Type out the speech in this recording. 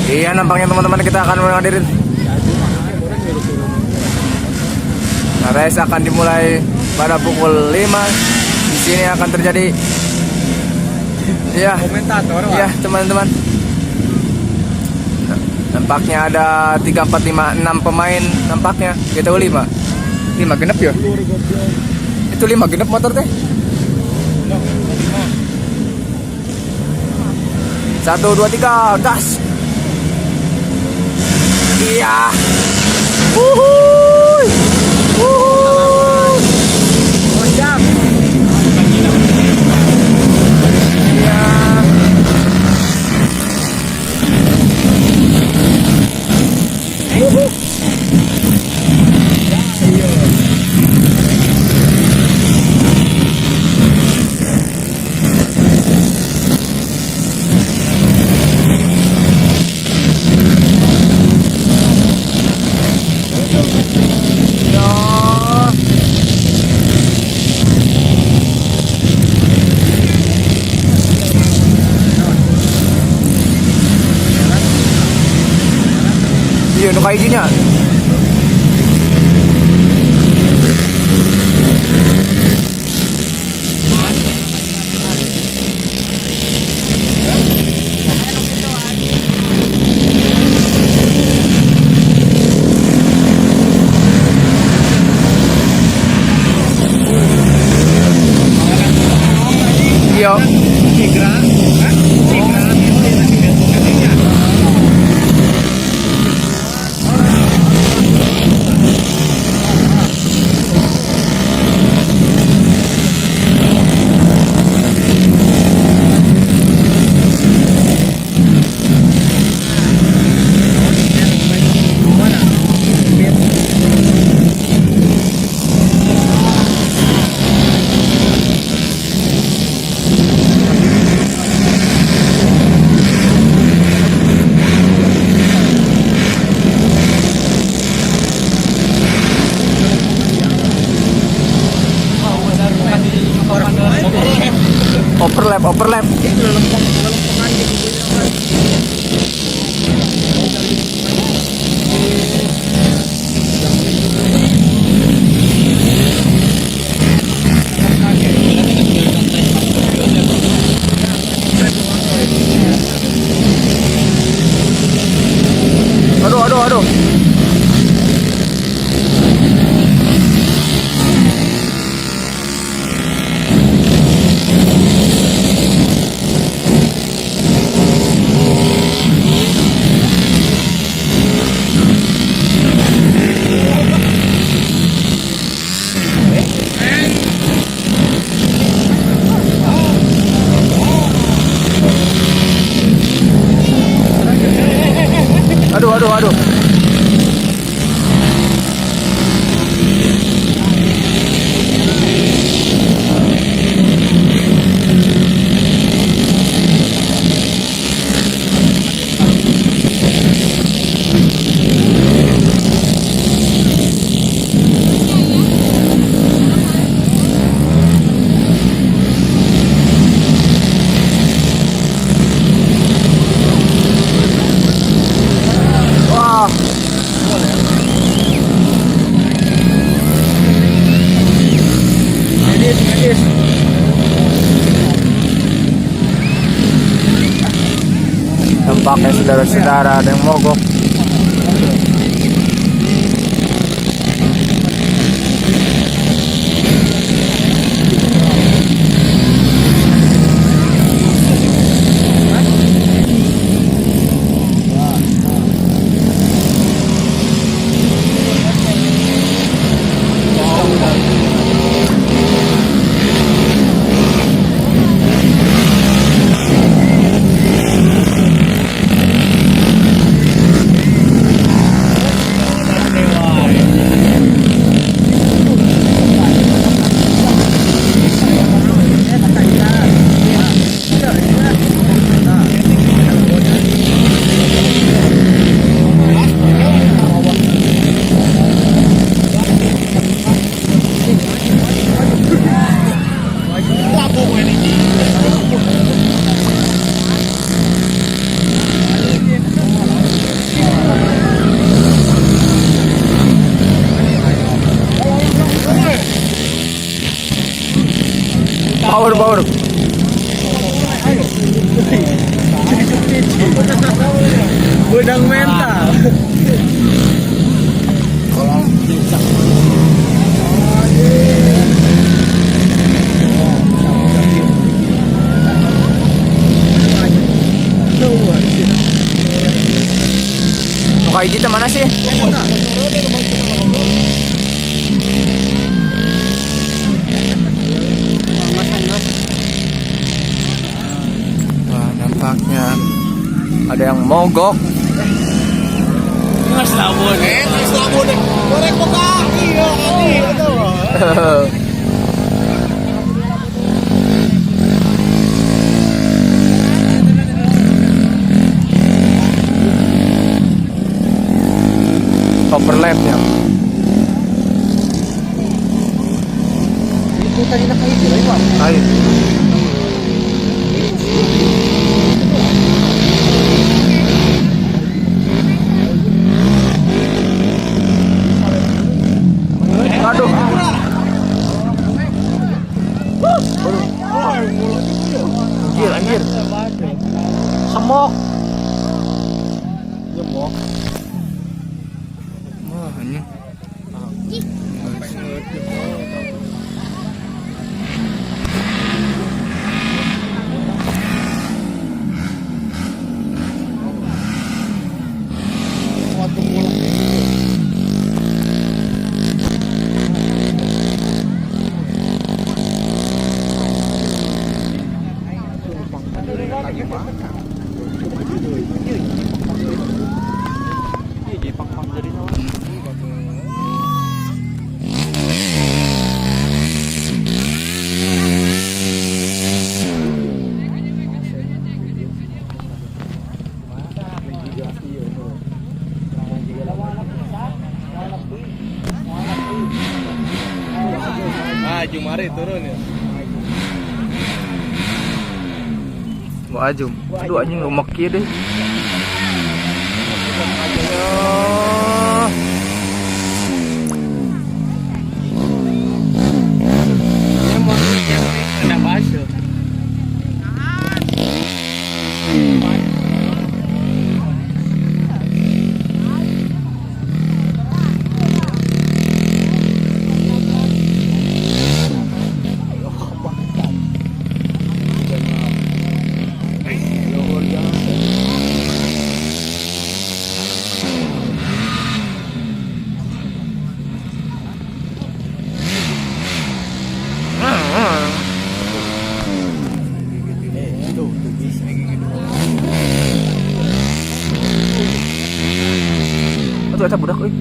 Iya, nampaknya teman-teman kita akan menghadirin. Nah, race akan dimulai pada pukul 5. Di sini akan terjadi ya komentator, ya teman-teman. Nampaknya ada 3, 4, 5, 6 pemain nampaknya. Kita 5 genep ya. Itu 5 genep motor teh. 1, 2, 3 gas. Iya. Wuhuy. Wuhuy. Siap. Iya. Wuhuy. Iya, no kayak gini. Iya. Overlap. Aduh. Aduh. Tampaknya saudara-saudara ada yang mogok. Sedang mental. Muka kita mana sih? Wah, nampaknya ada yang mogok. Mas labon. Mas labon. Korek mo kaki. Overlap ya. Itu tadi na kayo, di ba? Ay. Aduh. Anjir, anjir. Semok. Nyemok. Wah, ini. Jumari turun ya. Mau ajum. Aduh anjing rumak kieu deh. Ada baso. Aduh eta budak euy.